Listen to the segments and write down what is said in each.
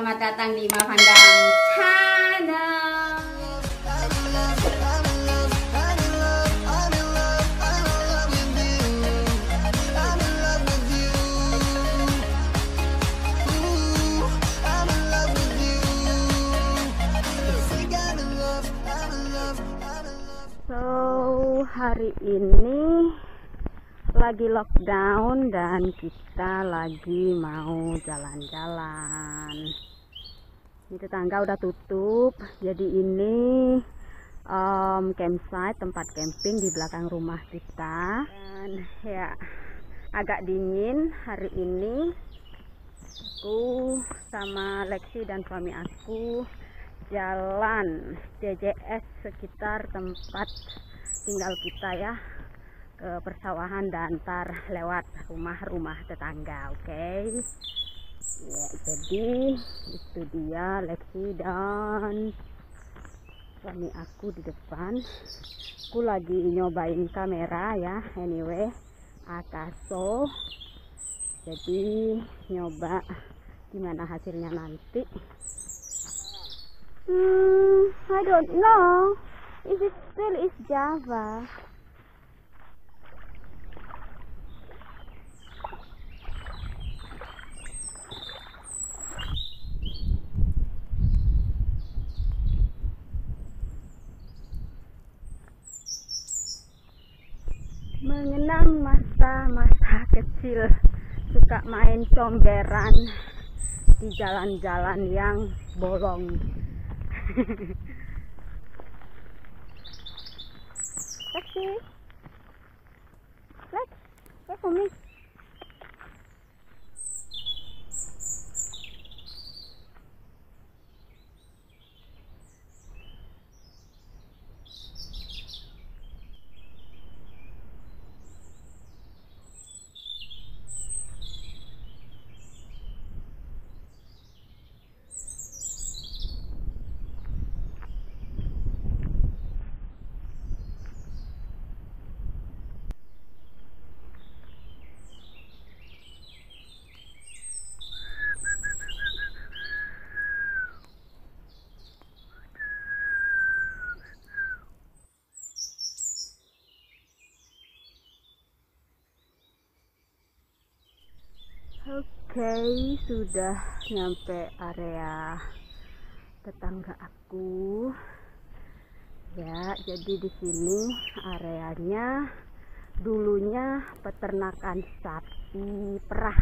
selamat datang di Mavandang Channel. So, hari ini lagi lockdown dan kita lagi mau jalan-jalan. Ini tetangga udah tutup, jadi ini campsite, tempat camping di belakang rumah kita. Dan ya agak dingin hari ini. Aku sama Lexi dan suami aku jalan JJS sekitar tempat tinggal kita ya, ke persawahan dan ntar lewat rumah-rumah tetangga. Oke. Ya, jadi itu dia Lexi dan suami aku di depan. Aku lagi nyobain kamera ya, anyway, Akaso. Jadi nyoba gimana hasilnya nanti. I don't know if it still is Java. Mengenang masa-masa kecil, suka main comberan di jalan-jalan yang bolong. Lexi, Lex, wait for me. Oke, sudah nyampe area tetangga aku. Ya, jadi di sini areanya dulunya peternakan sapi perah.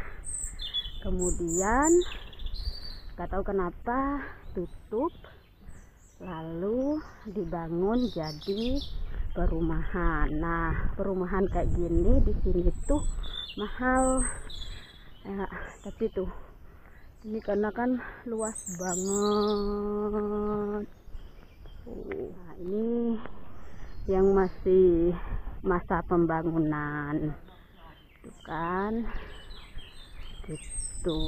Kemudian gak tahu kenapa tutup, lalu dibangun jadi perumahan. Nah, perumahan kayak gini di sini tuh mahal. Ya, tapi tuh ini karena kan luas banget. Nah, ini yang masih masa pembangunan tuh kan, gitu.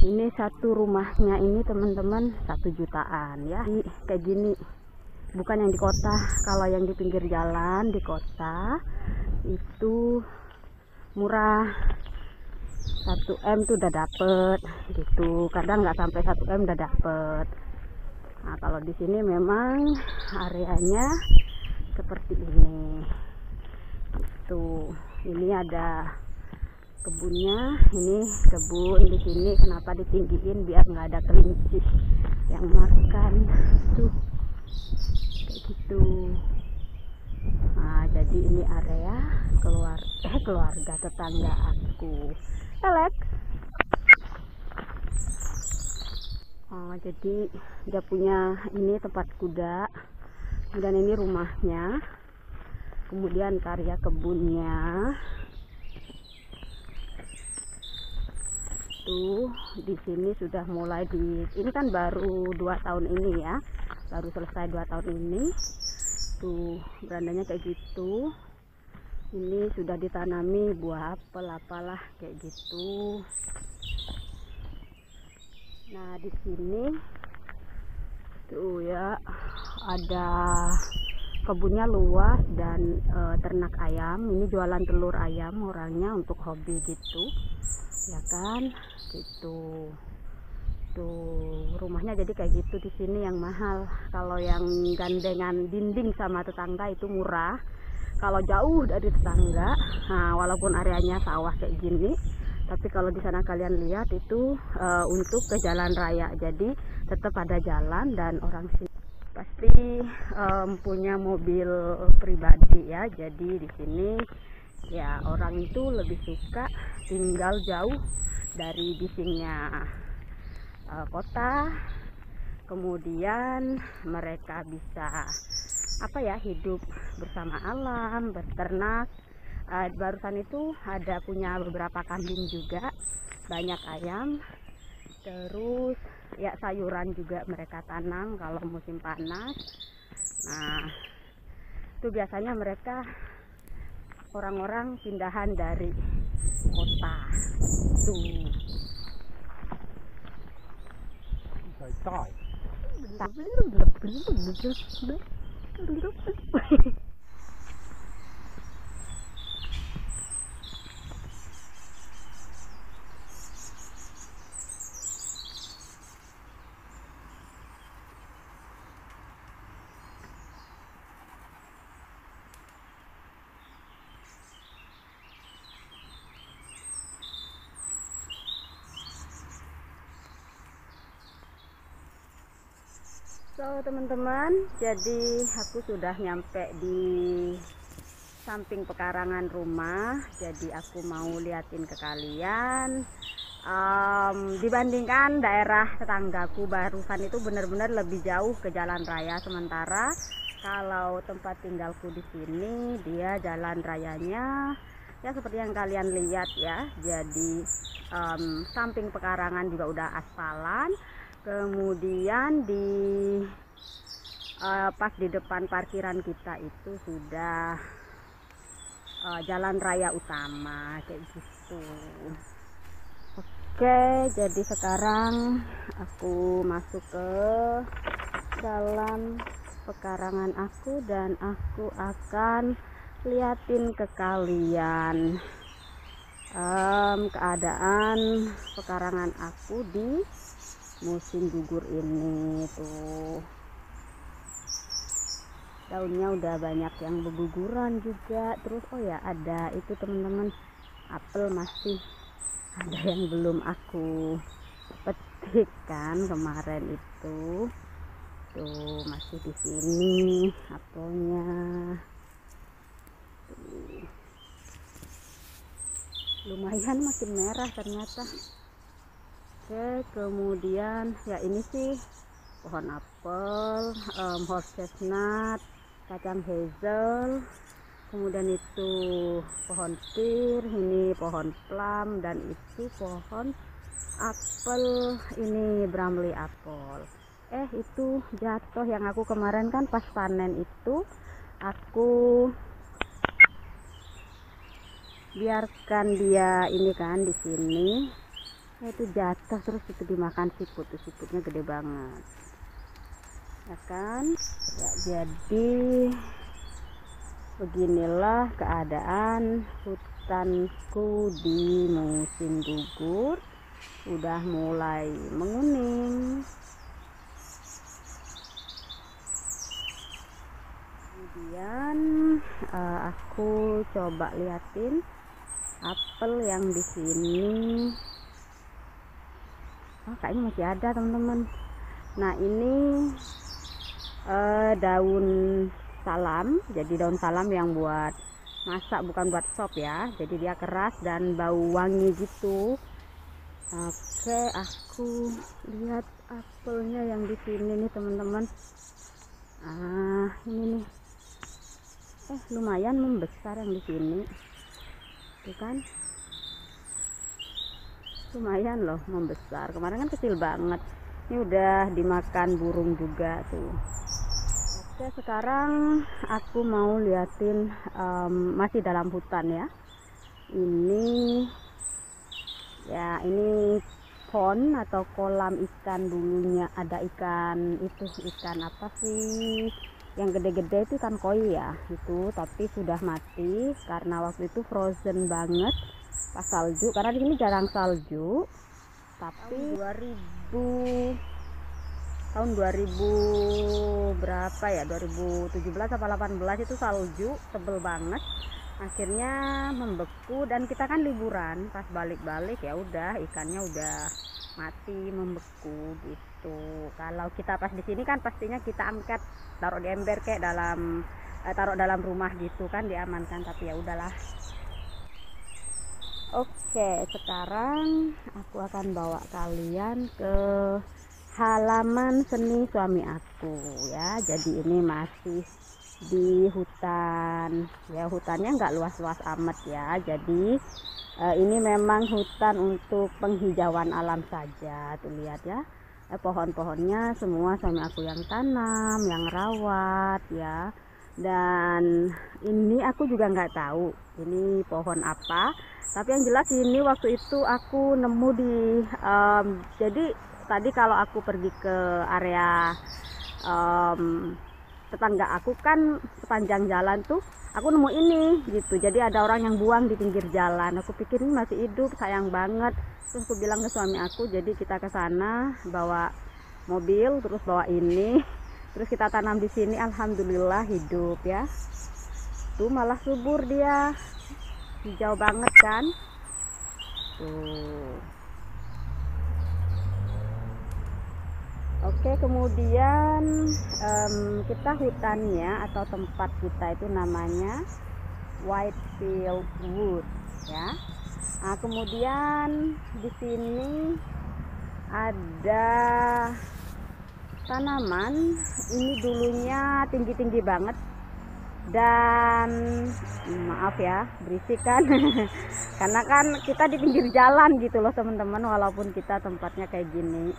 Ini satu rumahnya ini teman-teman 1 jutaan ya. Kayak gini, bukan yang di kota. Kalau yang di pinggir jalan di kota itu murah, 1M tuh udah dapet gitu, kadang nggak sampai 1M udah dapet. Nah, kalau di sini memang areanya seperti ini gitu. Ini ada kebunnya, ini kebun di sini. Kenapa ditinggiin? Biar nggak ada kelinci yang makan tuh, kayak gitu. Nah, jadi ini area keluarga tetangga aku. Alex. Oh, jadi dia punya ini tempat kuda, dan ini rumahnya, kemudian karya kebunnya tuh. Di sini sudah mulai ini kan baru 2 tahun ini ya, baru selesai 2 tahun ini tuh, berandanya kayak gitu. Ini sudah ditanami buah apel apalah kayak gitu. Nah, di sini tuh ya ada kebunnya luas dan ternak ayam. Ini jualan telur ayam orangnya untuk hobi gitu, ya kan, gitu. tuh rumahnya jadi kayak gitu di sini yang mahal. Kalau yang gandengan dinding sama tetangga itu murah. Kalau jauh dari tetangga, nah walaupun areanya sawah kayak gini, tapi kalau di sana kalian lihat itu untuk ke jalan raya, jadi tetap ada jalan dan orang sini pasti punya mobil pribadi ya. Jadi di sini ya orang itu lebih suka tinggal jauh dari bisingnya kota, kemudian mereka bisa hidup bersama alam, berternak. Barusan itu ada punya beberapa kambing juga, banyak ayam, terus ya sayuran juga mereka tanam kalau musim panas. Nah itu biasanya mereka orang-orang pindahan dari kota tuh. So teman-teman, jadi aku sudah nyampe di samping pekarangan rumah. Jadi aku mau liatin ke kalian. Dibandingkan daerah tetanggaku barusan itu benar-benar lebih jauh ke jalan raya. Sementara kalau tempat tinggalku di sini dia jalan rayanya ya seperti yang kalian lihat ya. Jadi samping pekarangan juga udah aspalan. Kemudian pas di depan parkiran kita itu sudah jalan raya utama kayak gitu. Oke, jadi sekarang aku masuk ke dalam pekarangan aku dan aku akan liatin ke kalian keadaan pekarangan aku di musim gugur ini. Tuh daunnya udah banyak yang berguguran juga. Terus oh ya ada itu teman-teman, apel masih ada yang belum aku petik kan kemarin itu. Tuh masih di sini apelnya. Tuh. Lumayan makin merah ternyata. Oke, kemudian ya ini sih pohon apel, horse chestnut, kacang hazel, kemudian itu pohon pir, ini pohon plum, dan itu pohon apel, ini Bramley apple. Itu jatuh yang aku kemarin kan pas panen itu aku biarkan dia ini kan di sini. Itu jatuh terus itu dimakan siput. Siputnya gede banget ya kan ya. Jadi beginilah keadaan hutanku di musim gugur, udah mulai menguning. Kemudian aku coba liatin apel yang di sini. Kayaknya masih ada teman-teman. Nah ini daun salam. Jadi daun salam yang buat masak, bukan buat sop ya. Jadi dia keras dan bau wangi gitu. Oke, aku lihat apelnya yang di sini nih teman-teman. Ini nih. Lumayan membesar yang di sini. Tuh kan? Lumayan loh membesar. Kemarin kan kecil banget. Ini udah dimakan burung juga tuh. Oke, sekarang aku mau liatin masih dalam hutan ya. Ini pond atau kolam ikan. Dulunya ada ikan itu, ikan apa sih yang gede-gede itu, ikan koi ya itu, tapi sudah mati karena waktu itu frozen banget pas salju, karena di sini jarang salju. Tapi 2000 tahun 2000 berapa ya, 2017 atau 18 itu salju tebel banget, akhirnya membeku. Dan kita kan liburan, pas balik-balik ya udah ikannya udah mati membeku gitu. Kalau kita pas di sini kan pastinya kita angkat, taruh di ember kayak taruh dalam rumah gitu kan, diamankan. Tapi ya udahlah. Oke, sekarang aku akan bawa kalian ke halaman seni suami aku ya. Jadi ini masih di hutan ya, hutannya nggak luas-luas amat ya. Jadi ini memang hutan untuk penghijauan alam saja. Tuh lihat ya, pohon-pohonnya semua suami aku yang tanam, yang rawat ya. Dan ini aku juga nggak tahu ini pohon apa, tapi yang jelas ini waktu itu aku nemu di jadi tadi kalau aku pergi ke area tetangga aku kan, sepanjang jalan tuh aku nemu ini gitu. Jadi ada orang yang buang di pinggir jalan, aku pikir ini masih hidup, sayang banget. Terus aku bilang ke suami aku, jadi kita ke sana bawa mobil, terus bawa ini, terus kita tanam di sini. Alhamdulillah hidup ya. Tuh malah subur dia, hijau banget kan tuh. Oke, kemudian kita hutannya atau tempat kita itu namanya Whitefield Wood ya. Nah, kemudian di sini ada tanaman, ini dulunya tinggi-tinggi banget dan maaf ya berisik kan karena kan kita di pinggir jalan gitu loh teman-teman, walaupun kita tempatnya kayak gini.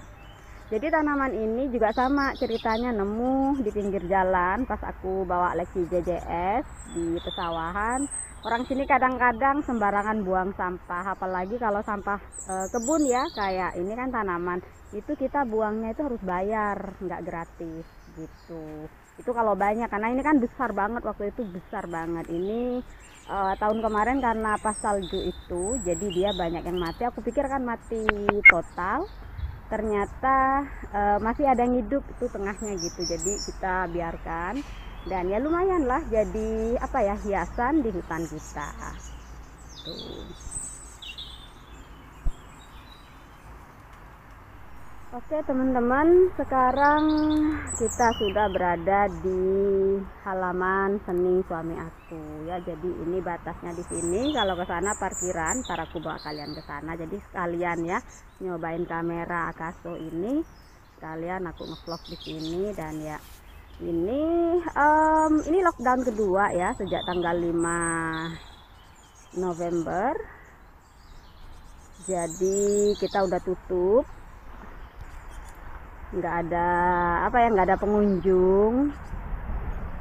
Jadi tanaman ini juga sama ceritanya, nemu di pinggir jalan pas aku bawa Lexi JJS di pesawahan. Orang sini kadang-kadang sembarangan buang sampah, apalagi kalau sampah kebun ya, kayak ini kan tanaman, itu kita buangnya itu harus bayar, nggak gratis gitu. Itu kalau banyak, karena ini kan besar banget, waktu itu besar banget. Ini tahun kemarin karena pas salju itu, jadi dia banyak yang mati. Aku pikir kan mati total, ternyata masih ada yang hidup itu tengahnya gitu. Jadi kita biarkan, dan ya lumayan lah jadi apa ya, hiasan di hutan kita tuh. Oke teman-teman, sekarang kita sudah berada di halaman seni suami aku ya. Jadi ini batasnya di sini, kalau ke sana parkiran, ntar aku bawa kalian ke sana. Jadi sekalian ya nyobain kamera Akaso ini, sekalian aku ngevlog di sini. Dan ya ini lockdown kedua ya, sejak tanggal 5 November. Jadi kita udah tutup, nggak ada nggak ada pengunjung.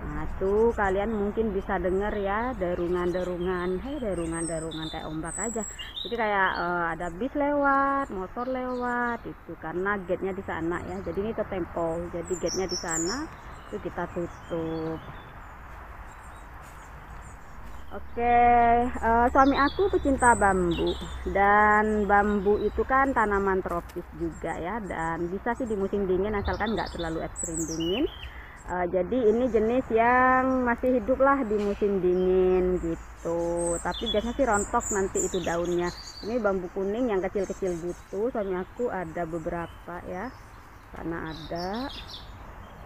Nah tuh kalian mungkin bisa dengar ya derungan-derungan kayak ombak aja. Jadi kayak ada bis lewat, motor lewat itu, karena gate-nya di sana ya. Jadi ini tertempel, jadi gate-nya di sana, itu kita tutup. Oke, suami aku pecinta bambu, dan bambu itu kan tanaman tropis juga ya, dan bisa sih di musim dingin asalkan nggak terlalu ekstrim dingin. Jadi ini jenis yang masih hidup lah di musim dingin gitu, tapi biasanya sih rontok nanti itu daunnya. Ini bambu kuning yang kecil-kecil gitu, suami aku ada beberapa ya, karena ada,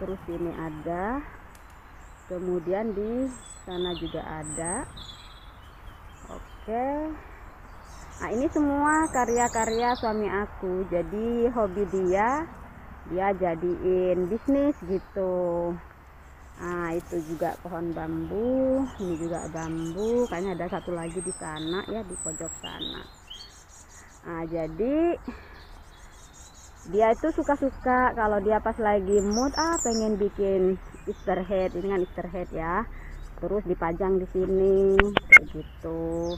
terus ini ada, kemudian di sana juga ada. Oke, nah ini semua karya-karya suami aku, jadi hobi dia jadiin bisnis gitu. Nah itu juga pohon bambu, ini juga bambu, kayaknya ada satu lagi di sana ya, di pojok sana. Nah jadi dia itu suka-suka kalau dia pas lagi mood pengen bikin Easter head, ini kan Easter head ya, terus dipajang di sini kayak gitu.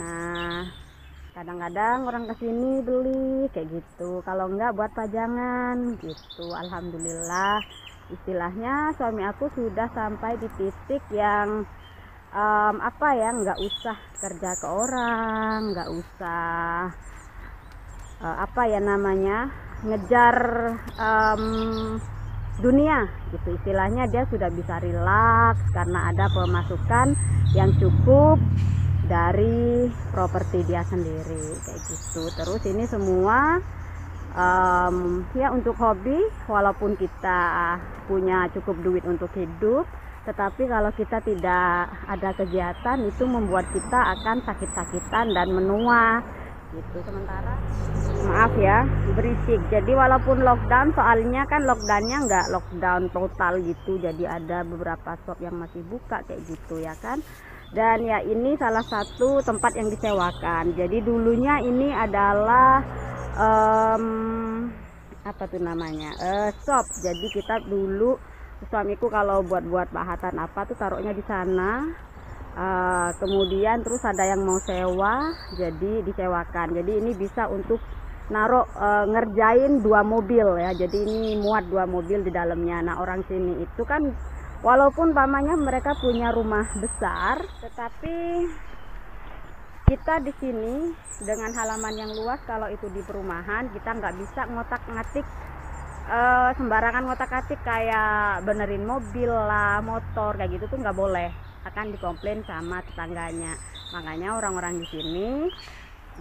Nah kadang-kadang orang kesini beli kayak gitu, kalau enggak buat pajangan gitu. Alhamdulillah, istilahnya suami aku sudah sampai di titik yang nggak usah kerja ke orang, nggak usah ngejar dunia gitu istilahnya. Dia sudah bisa rilaks karena ada pemasukan yang cukup dari properti dia sendiri kayak gitu. Terus ini semua ya untuk hobi, walaupun kita punya cukup duit untuk hidup, tetapi kalau kita tidak ada kegiatan itu membuat kita akan sakit-sakitan dan menua gitu. Sementara maaf ya berisik, jadi walaupun lockdown, soalnya kan lockdownnya nggak lockdown total gitu, jadi ada beberapa shop yang masih buka kayak gitu ya kan. Dan ya ini salah satu tempat yang disewakan. Jadi dulunya ini adalah apa tuh namanya, shop. Jadi kita dulu, suamiku kalau buat pahatan apa tuh taruhnya di sana. Kemudian terus ada yang mau sewa, jadi disewakan. Jadi ini bisa untuk naruh ngerjain 2 mobil ya. Jadi ini muat 2 mobil di dalamnya. Nah orang sini itu kan walaupun pamannya mereka punya rumah besar, tetapi kita di sini dengan halaman yang luas, kalau itu di perumahan kita nggak bisa ngotak-ngatik sembarangan ngotak-ngatik kayak benerin mobil lah, motor kayak gitu tuh nggak boleh, akan dikomplain sama tetangganya. Makanya orang-orang di sini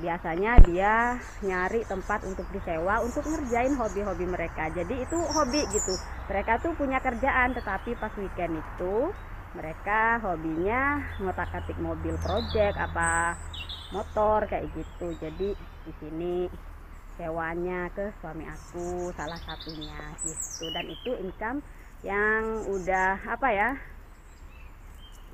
biasanya dia nyari tempat untuk disewa untuk ngerjain hobi-hobi mereka. Jadi itu hobi gitu, mereka tuh punya kerjaan, tetapi pas weekend itu mereka hobinya ngotak-atik mobil project apa motor kayak gitu. Jadi di sini sewanya ke suami aku salah satunya gitu, dan itu income yang udah apa ya,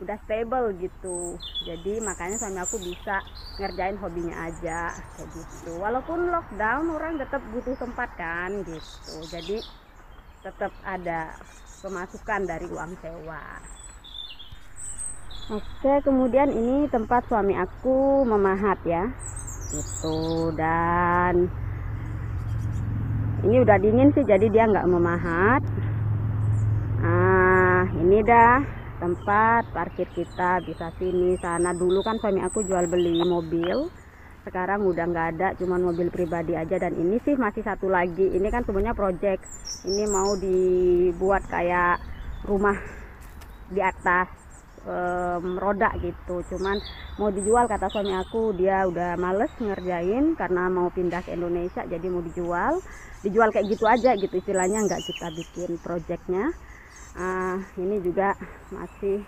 udah stable gitu. Jadi makanya suami aku bisa ngerjain hobinya aja kayak gitu. Walaupun lockdown orang tetap butuh tempat kan gitu, jadi tetap ada pemasukan dari uang sewa. Oke, kemudian ini tempat suami aku memahat ya gitu, dan ini udah dingin sih jadi dia nggak memahat. Ini dah tempat parkir kita, bisa sini sana. Dulu kan suami aku jual beli mobil, sekarang udah nggak ada, cuman mobil pribadi aja. Dan ini sih masih satu lagi, ini kan sebenarnya project, ini mau dibuat kayak rumah di atas roda gitu, cuman mau dijual kata suami aku. Dia udah males ngerjain karena mau pindah ke Indonesia, jadi mau dijual kayak gitu aja gitu istilahnya, nggak kita bikin projectnya. Ini juga masih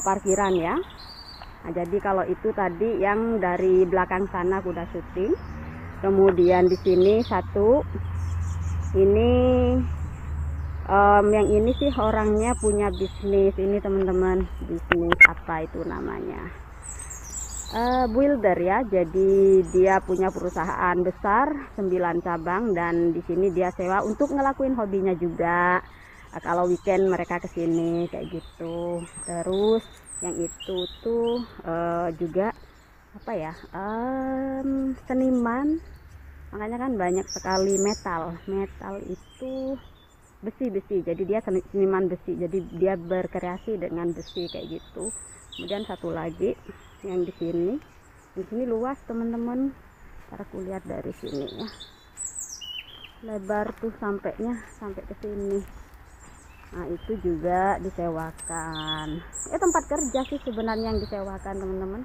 parkiran ya. Nah, jadi kalau itu tadi yang dari belakang sana aku udah syuting. Kemudian di sini satu, ini yang ini sih orangnya punya bisnis ini teman-teman, bisnis apa itu namanya, builder ya. Jadi dia punya perusahaan besar 9 cabang, dan di sini dia sewa untuk ngelakuin hobinya juga. Kalau weekend mereka kesini kayak gitu. Terus yang itu tuh juga apa ya, seniman, makanya kan banyak sekali metal itu besi, jadi dia seniman besi, jadi dia berkreasi dengan besi kayak gitu. Kemudian satu lagi yang di sini luas teman-teman, cara aku lihat dari sini ya, lebar tuh sampai ke sini. Nah itu juga disewakan, tempat kerja sih sebenarnya yang disewakan teman-teman.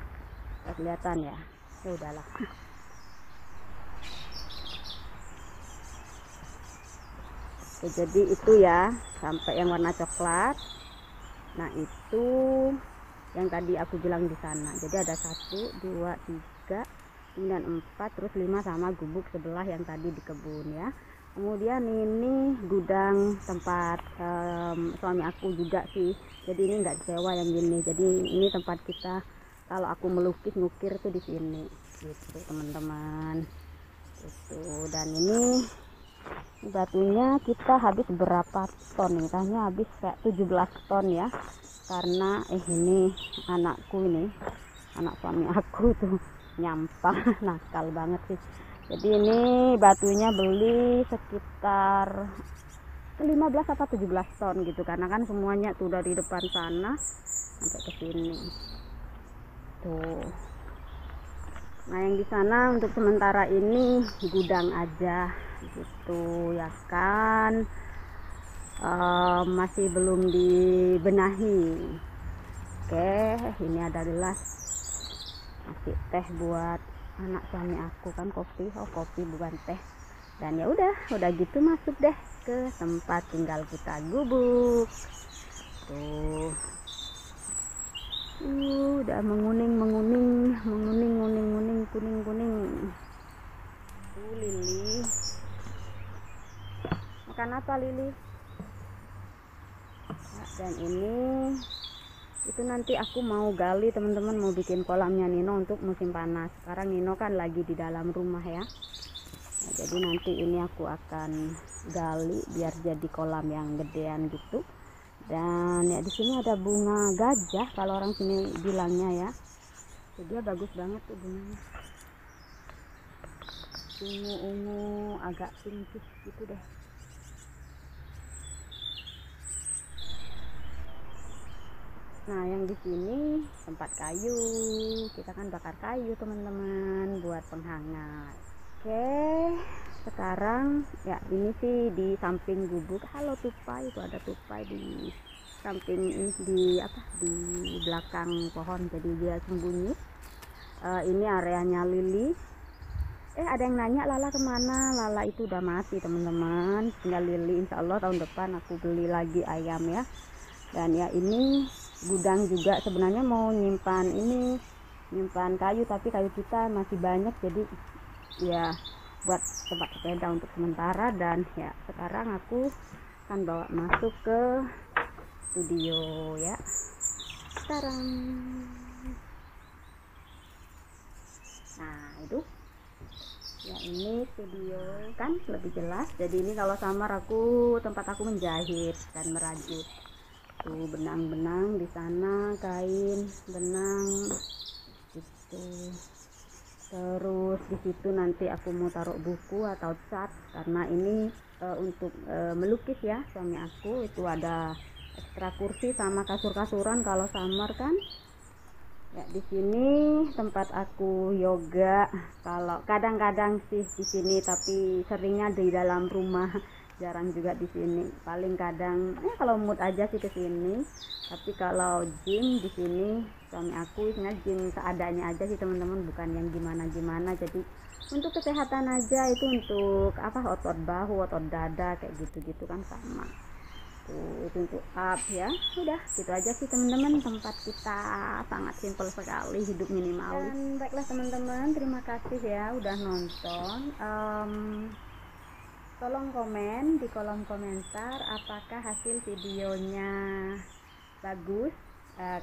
Kelihatan ya, ya udahlah. Oke, jadi itu ya sampai yang warna coklat. Nah itu yang tadi aku bilang di sana. Jadi ada 1, 2, 3, kemudian 4, terus 5 sama gubuk sebelah yang tadi di kebun ya. Kemudian ini gudang tempat suami aku juga sih. Jadi ini nggak disewa yang gini. Jadi ini tempat kita kalau aku melukis ngukir tuh di sini gitu teman-teman. Itu, dan ini batunya kita habis berapa ton nih, kayaknya habis kayak 17 ton ya, karena ini anakku ini, anak suami aku tuh nyampah nakal banget sih. Jadi ini batunya beli sekitar 15 atau 17 ton gitu, karena kan semuanya tuh dari depan sana sampai ke sini tuh. Nah yang di sana untuk sementara ini gudang aja gitu ya kan. Masih belum dibenahi. Oke, ini ada gelas masih teh buat anak suami aku kan, kopi. Oh kopi bukan teh. Dan ya udah gitu masuk deh ke tempat tinggal kita gubuk. Tuh. Udah menguning kuning. Tuh Lili. Makan apa Lili? Nah, dan ini itu nanti aku mau gali teman-teman, mau bikin kolamnya Nino untuk musim panas. Sekarang Nino kan lagi di dalam rumah ya. Nah, jadi nanti ini aku akan gali biar jadi kolam yang gedean gitu. Dan ya di sini ada bunga gajah kalau orang sini bilangnya ya. Jadi dia bagus banget tuh bunganya. Ungu agak pinky gitu deh. Nah, yang di sini tempat kayu. Kita kan bakar kayu, teman-teman, buat penghangat. Oke, sekarang ya ini sih di samping gubuk. Halo tupai, itu ada tupai di samping ini, di belakang pohon. Jadi dia sembunyi. Ini areanya Lili. Ada yang nanya Lala kemana? Lala itu udah mati, teman-teman. Tinggal Lili, insya Allah tahun depan aku beli lagi ayam ya. Dan ya ini gudang juga sebenarnya mau nyimpan kayu, tapi kayu kita masih banyak, jadi ya buat tempat sepeda untuk sementara. Dan ya sekarang aku akan bawa masuk ke studio ya. Sekarang nah itu ya, ini studio kan lebih jelas. Jadi ini kalau summer tempat aku menjahit dan merajut. Tuh benang-benang di sana, kain benang gitu. Terus di situ nanti aku mau taruh buku atau cat karena ini untuk melukis ya suami aku. Itu ada ekstra kursi sama kasur-kasuran kalau summer kan. Ya di sini tempat aku yoga. Kalau kadang-kadang sih di sini, tapi seringnya di dalam rumah. Jarang juga di sini. Paling kadang kalau mood aja sih ke sini. Tapi kalau gym di sini suami aku isinya gym seadanya aja sih teman-teman, bukan yang gimana-gimana. Jadi untuk kesehatan aja, itu untuk otot bahu, otot dada kayak gitu-gitu kan sama. Tuh, itu untuk up ya. Udah gitu aja sih teman-teman, tempat kita sangat simpel sekali, hidup minimalis. Dan baiklah teman-teman, terima kasih ya udah nonton. Tolong komen di kolom komentar apakah hasil videonya bagus,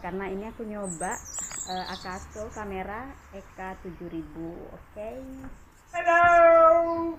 karena ini aku nyoba Akaso kamera EK 7000. Oke. Halo.